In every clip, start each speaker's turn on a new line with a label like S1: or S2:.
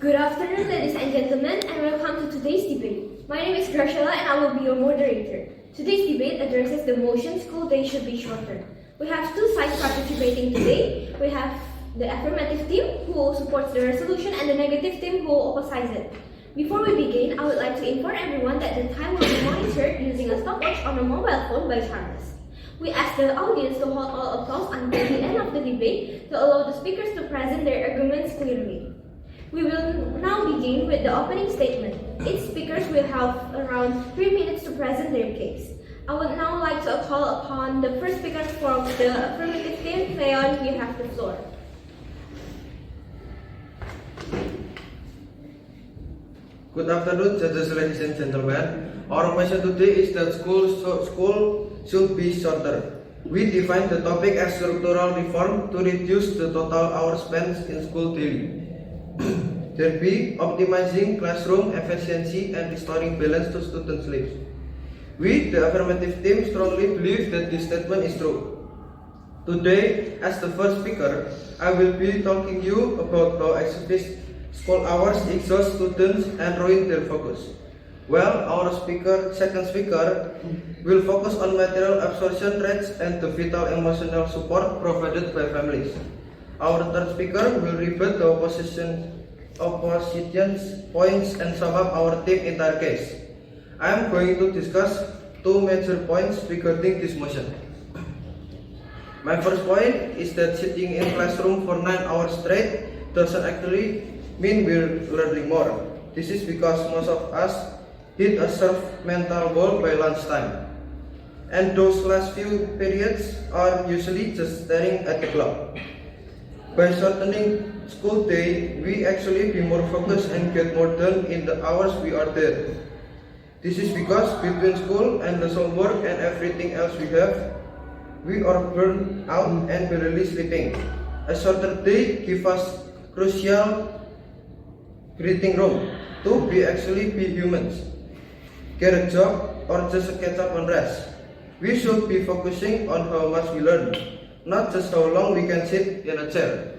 S1: Good afternoon, ladies and gentlemen, and welcome to today's debate. My name is Graciela and I will be your moderator. Today's debate addresses the motion school day should be shorter. We have two sides participating today. We have the affirmative team who supports the resolution and the negative team who opposes it. Before we begin, I would like to inform everyone that the time will be monitored using a stopwatch on a mobile phone by Charles. We ask the audience to hold all applause until the end of the debate to allow the speakers to present their arguments clearly. We will now begin with the opening statement. Each speaker will have around 3 minutes to present their case. I would now like to call upon the first speaker from the affirmative team. Leon, you have the floor.
S2: Good afternoon, judges, ladies and gentlemen. Our question today is that school should be shorter. We define the topic as structural reform to reduce the total hours spent in school daily. There be optimizing classroom efficiency and restoring balance to students' lives. We, the affirmative team, strongly believe that this statement is true. Today, as the first speaker, I will be talking you about how excessive school hours exhaust students and ruin their focus. Well, our second speaker, will focus on material absorption rates and the vital emotional support provided by families. Our third speaker will rebut the opposition's points and sum up our team's entire case. I am going to discuss two major points regarding this motion. My first point is that sitting in classroom for 9 hours straight doesn't actually mean we're learning more. This is because most of us hit a serve mental goal by lunchtime. And those last few periods are usually just staring at the clock. By shortening school day, we actually be more focused and get more done in the hours we are there. This is because between school and the homework and everything else we are burned out and barely sleeping. A shorter day gives us crucial breathing room to actually be humans, get a job, or just catch up on rest. We should be focusing on how much we learn, not just how long we can sit in a chair.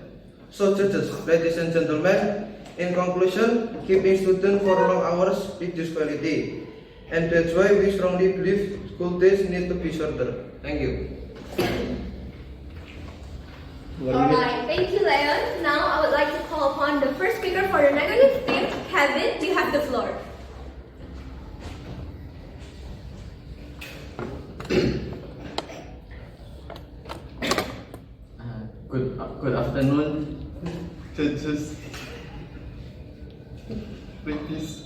S2: So judges, ladies and gentlemen, in conclusion, keeping students for long hours reduces quality. And that's why we strongly believe school days need to be shorter. Thank you.
S1: Alright, thank you, Leon. Now I would like to call upon the first speaker for the negative team. Kevin, you have the floor.
S3: Good afternoon, judges. Please.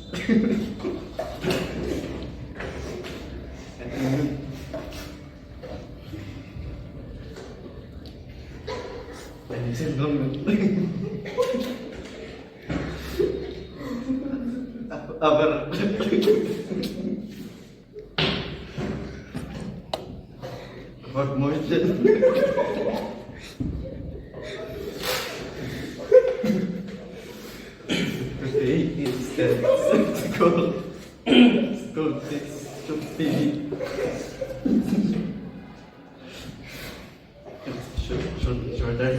S3: Ladies and gentlemen. About motion. Today is the school days should be shorter.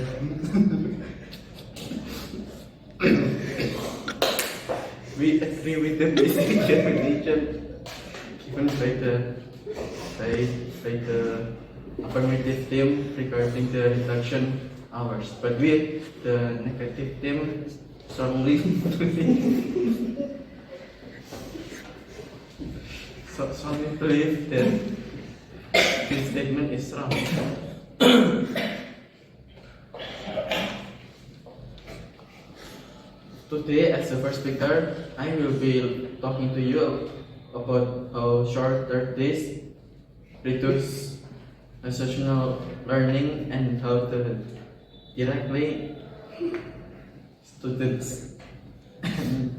S3: We agree with the basic definition given by the affirmative team regarding the reduction hours, but we, the negative team, strongly believe that this statement is wrong. Today, as the first speaker, I will be talking to you about how shorter days reduce associational learning and how to directly students and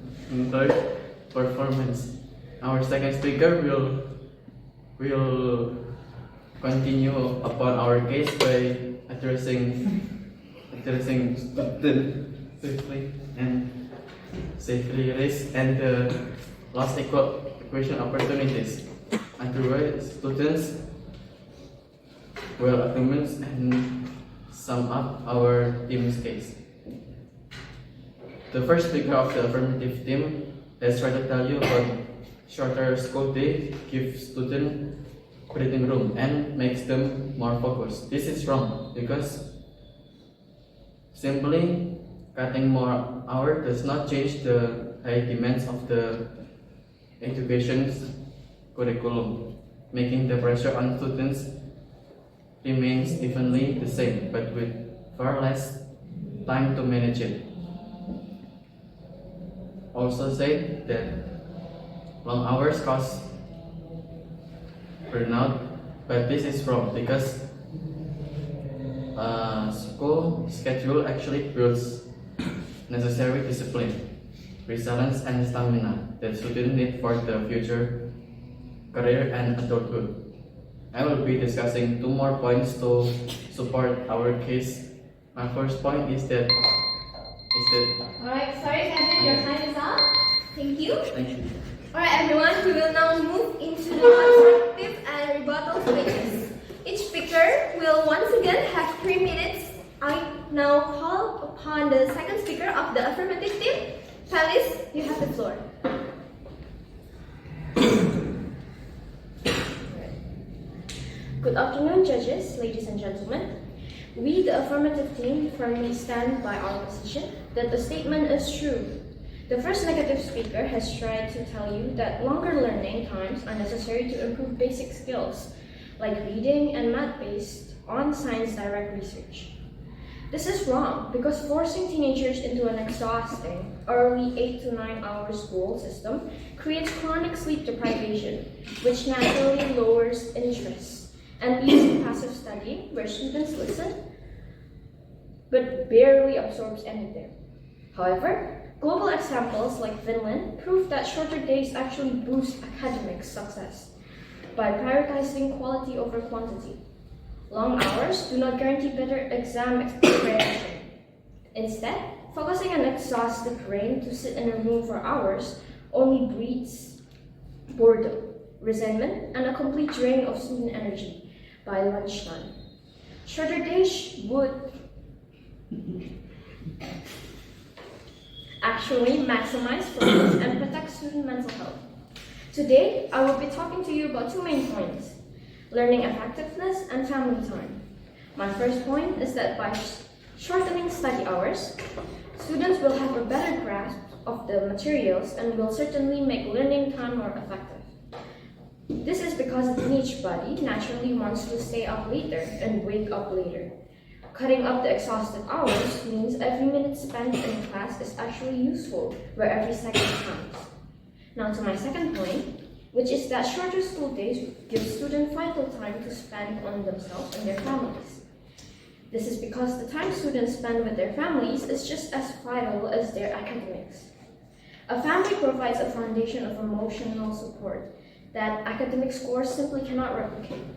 S3: performance. Our second speaker will continue upon our case by addressing students safely risk and last equation opportunities. Otherwise, students will arguments and sum up our team's case. The first speaker of the affirmative team has tried to tell you about shorter school day gives students breathing room and makes them more focused. This is wrong because simply cutting more hours does not change the high demands of the education's curriculum, making the pressure on students remains evenly the same, but with far less time to manage it. Also said that long hours cause burnout, but this is wrong because school schedule actually builds necessary discipline, resilience, and stamina that students need for the future career and adulthood. I will be discussing two more points to support our case. My first point is that
S1: Alright, sorry Kevin, your time is up. Thank you.
S3: thank you.
S1: Alright everyone, we will now move into the constructive and rebuttal stages. Each speaker will once again have 3 minutes. I now call upon the second speaker of the affirmative team. Felice, you have the floor. Good afternoon, judges, ladies and gentlemen. We, the affirmative team, firmly stand by our position that the statement is true. The first negative speaker has tried to tell you that longer learning times are necessary to improve basic skills, like reading and math based on science direct research. This is wrong because forcing teenagers into an exhausting, early 8 to 9 hour school system creates chronic sleep deprivation, which naturally lowers interest and leads to passive study where students listen but barely absorbs anything. However, global examples like Finland prove that shorter days actually boost academic success by prioritizing quality over quantity. Long hours do not guarantee better exam preparation. Instead, focusing an exhausted brain to sit in a room for hours only breeds boredom, resentment, and a complete drain of student energy by lunchtime. Shorter days would actually maximize focus and protect student mental health. Today, I will be talking to you about two main points: learning effectiveness and family time. My first point is that by shortening study hours, students will have a better grasp of the materials and will certainly make learning time more effective. This is because the teenage body naturally wants to stay up later and wake up later. Cutting up the exhausted hours means every minute spent in class is actually useful, where every second counts. Now to my second point, which is that shorter school days give students vital time to spend on themselves and their families. This is because the time students spend with their families is just as vital as their academics. A family provides a foundation of emotional support that academic scores simply cannot replicate.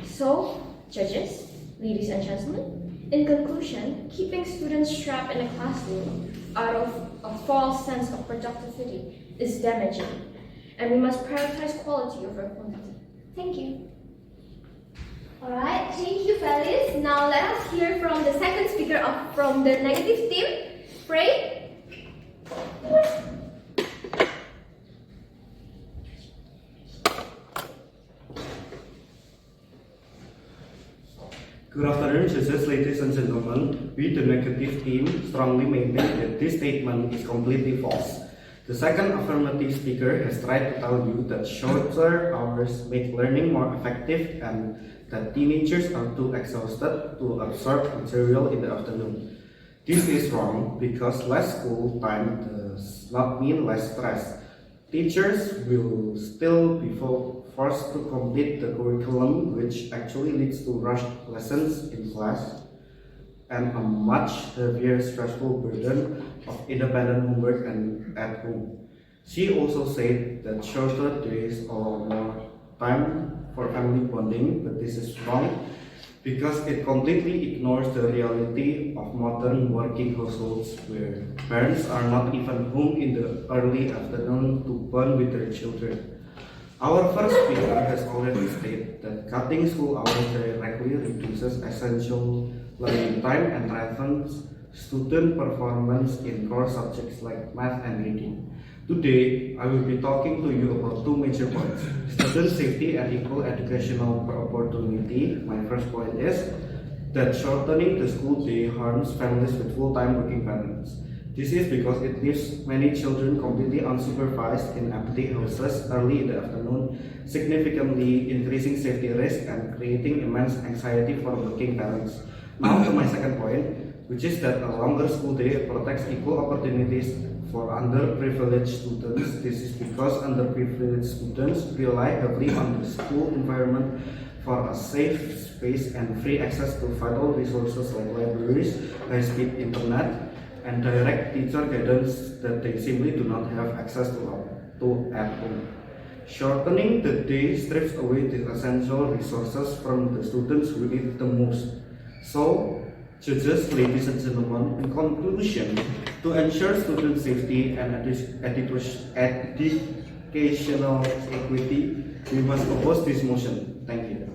S1: So, judges, ladies and gentlemen, in conclusion, keeping students trapped in a classroom out of a false sense of productivity is damaging, and we must prioritize quality over quantity. Thank you. Alright, thank you, Felice. Now let us hear from the second speaker from the negative team, Pray.
S4: Good afternoon, judges, ladies and gentlemen. We, the negative team, strongly maintain that this statement is completely false. The second affirmative speaker has tried to tell you that shorter hours make learning more effective and that teenagers are too exhausted to absorb material in the afternoon. This is wrong because less school time does not mean less stress. Teachers will still be forced to complete the curriculum, which actually leads to rushed lessons in class and a much heavier stressful burden of independent homework and at home. She also said that shorter days allow more time for family bonding, but this is wrong because it completely ignores the reality of modern working households where parents are not even home in the early afternoon to bond with their children. Our first speaker has already stated that cutting school hours directly reduces essential learning time and threatens student performance in core subjects like math and reading. Today, I will be talking to you about two major points: student safety and equal educational opportunity. My first point is that shortening the school day harms families with full-time working parents. This is because it leaves many children completely unsupervised in empty houses early in the afternoon, significantly increasing safety risk and creating immense anxiety for working parents. Now to my second point, which is that a longer school day protects equal opportunities for underprivileged students. This is because underprivileged students rely heavily on the school environment for a safe space and free access to vital resources like libraries, high-speed internet, and direct teacher guidance that they simply do not have access to at home. Shortening the day strips away these essential resources from the students who need it the most. So, judges, ladies and gentlemen, in conclusion, to ensure student safety and educational equity, we must oppose this motion. Thank you.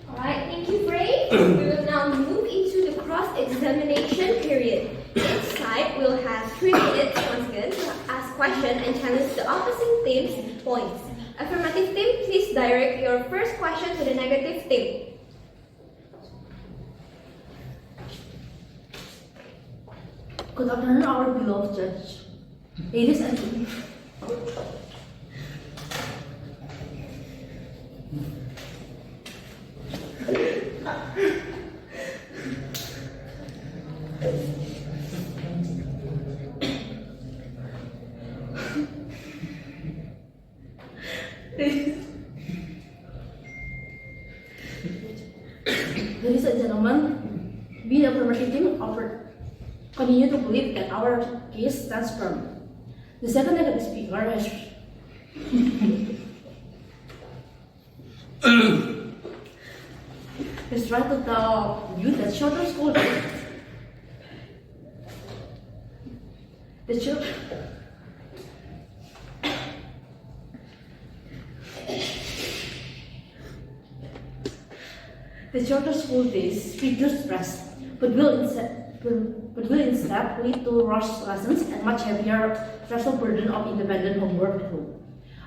S1: Alright, thank you, Frey. We will now move into the cross-examination period. Each side will have 3 minutes once again to ask questions and challenge the opposing team's points. Affirmative team, please direct your first question to the negative team.
S5: Good afternoon, our beloved judge. Ladies and gentlemen. Ladies and gentlemen, we the affirmative team continue to believe that our case stands firm. The second negative speaker has tried to tell you that shorter school days, the shorter school days reduce stress, but will instead lead to rushed lessons and much heavier stressful burden of independent homework at home.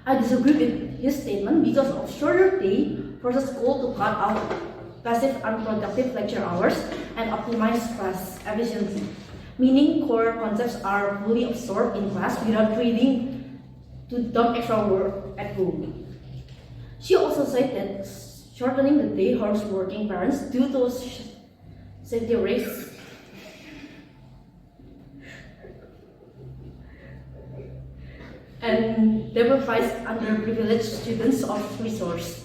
S5: I disagree with his statement because of shorter day forces school to cut out passive unproductive lecture hours and optimize class efficiency, meaning core concepts are fully absorbed in class without needing to dump extra work at home. She also said that shortening the day harms working parents due to safety risks and deprives underprivileged students of resource.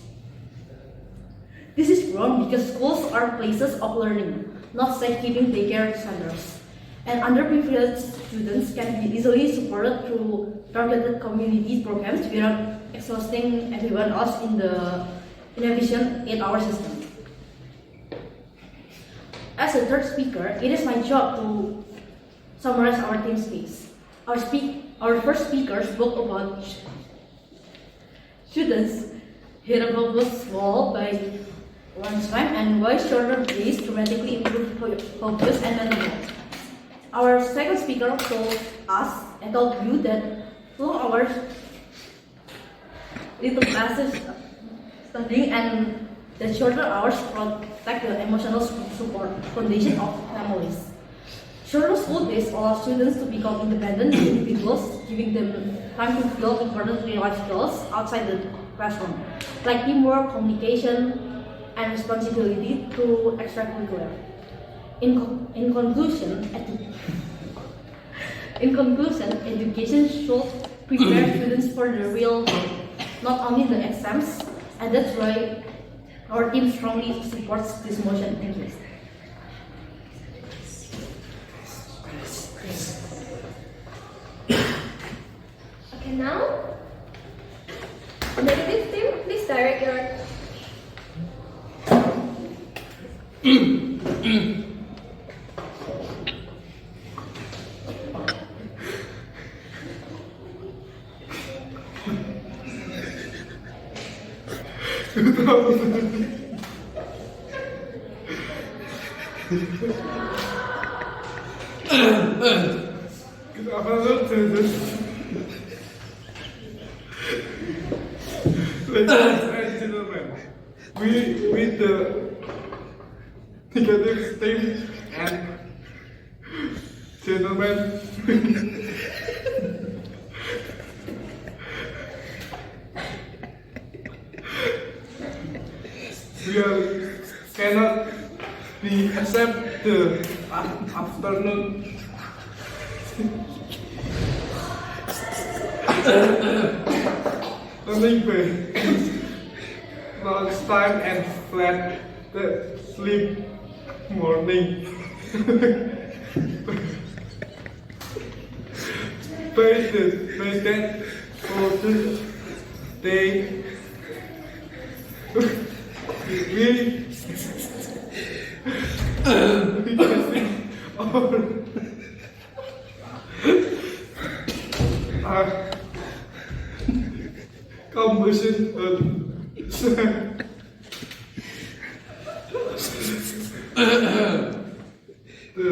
S5: This is wrong because schools are places of learning, not safekeeping daycare centers. And underprivileged students can be easily supported through targeted community programs without exhausting everyone else in the inefficient 8-hour system. As a third speaker, it is my job to summarize our team's case. Our first speaker spoke about students hit a focus wall by lunchtime and why shorter days dramatically improve focus and mental health. Our second speaker told us and told you that long hours lead to passive studying and that shorter hours protect the emotional support foundation of families. Shorter school days allow students to become independent individuals, giving them time to build important real-life skills outside the classroom, like teamwork, communication, and responsibility through extracurricular. In conclusion, education should prepare students for the real world, not only the exams, and that's why our team strongly supports this motion. Thank you.
S1: Okay, now, negative team, please direct your
S6: Good afternoon, students. Ladies and gentlemen, we with the negative team and gentlemen, cannot be accept the afternoon learning by lunch time and flat the sleep morning. by that for the day we discussing our combustion the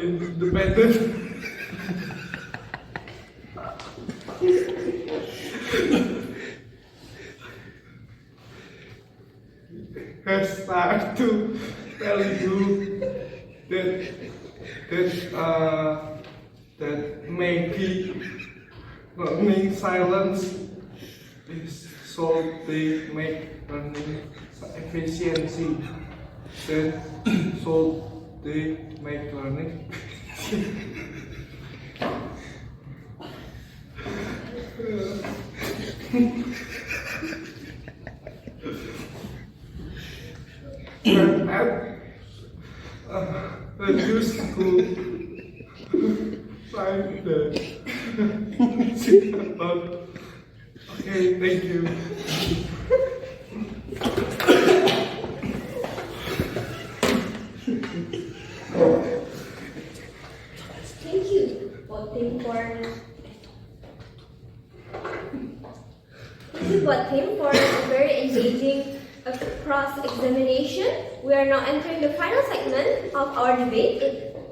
S6: independent has started to tell you that maybe learning silence is so they make learning efficiency. That so they make learning. Reduce school find the okay, thank you.
S1: Thank you, voting for. Thank you, voting for a very engaging cross-examination. We are now entering the final segment of our debate.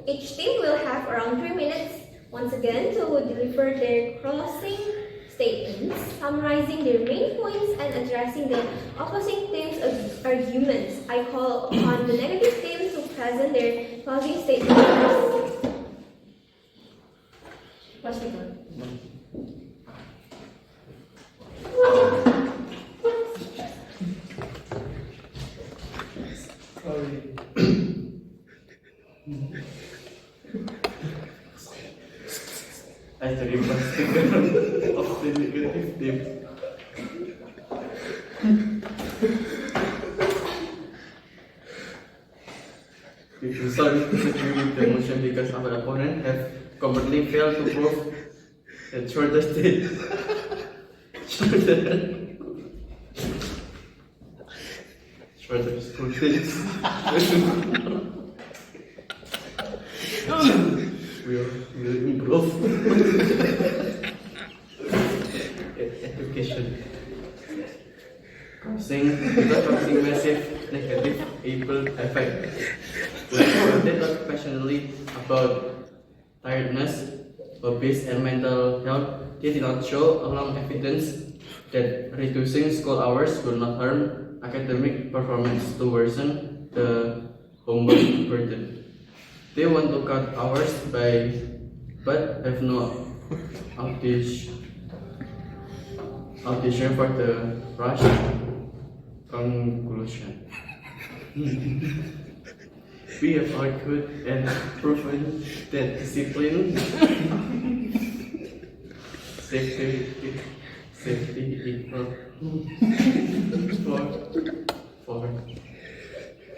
S1: Each team will have around 3 minutes once again to deliver their closing statements, summarizing their main points and addressing the opposing team's arguments. I call upon the negative team to present their closing statements.
S5: First speaker.
S3: As the first speaker of the negative team. We resolve to disagree with the motion because our opponent have completely failed to prove that shorter state shorter school days will improve education, causing massive negative ripple effect. We talk passionately about tiredness, hobbies, and mental health. They did not show along evidence that reducing school hours will not harm academic performance to worsen the homework burden. They want to cut hours but have no audition for the rush conclusion. We have argued and proven that discipline, safety equal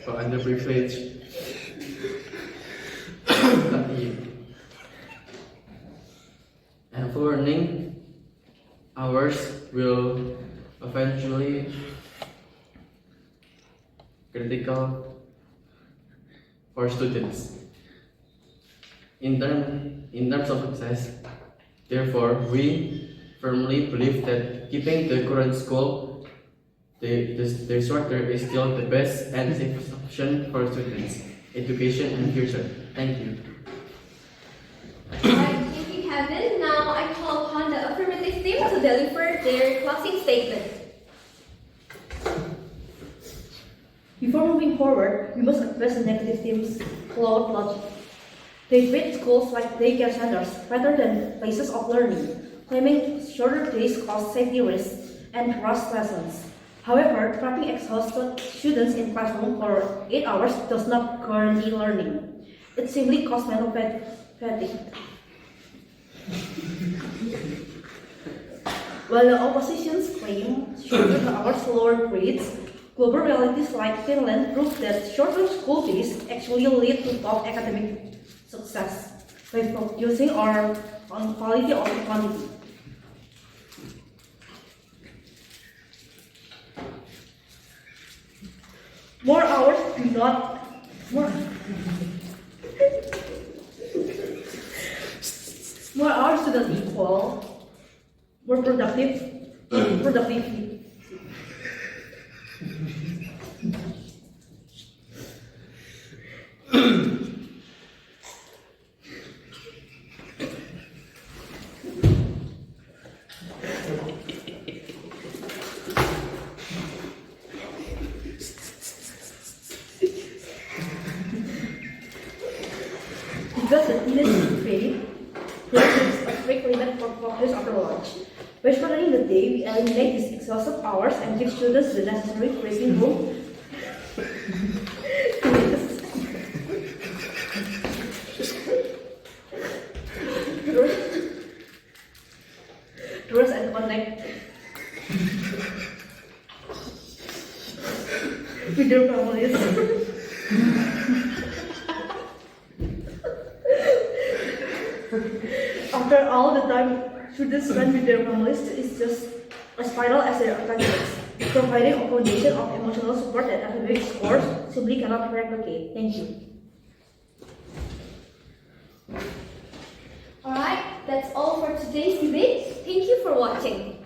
S3: for underprivileged. And for learning hours will eventually critical for students. In terms of success, therefore, we firmly believe that keeping the current school, the structure is still the best and safest option for students, education, and future. Thank you.
S1: team to deliver their closing statement.
S5: Before moving forward, we must address the negative themes flawed logic. They treat schools like daycare centers rather than places of learning, claiming shorter days cause safety risks and rush lessons. However, trapping exhausted students in classroom for 8 hours does not guarantee learning. It simply causes mental fatigue. While the opposition's claim shorter hours lower grades, global realities like Finland prove that shorter school days actually lead to top academic success by focusing on quality over quantity. More hours do not more hours do not equal more productivity. Because the teenage grade, there is a strict limit for focus after lunch. By shortening the day, we eliminate these exhaustive hours and give students the necessary breathing room to rest and connect with their families. After all the time students spend with their families is just as vital as their academics. Providing a foundation of emotional support that academic scores simply cannot replicate. Thank you.
S1: Alright, that's all for today's debate. Thank you for watching.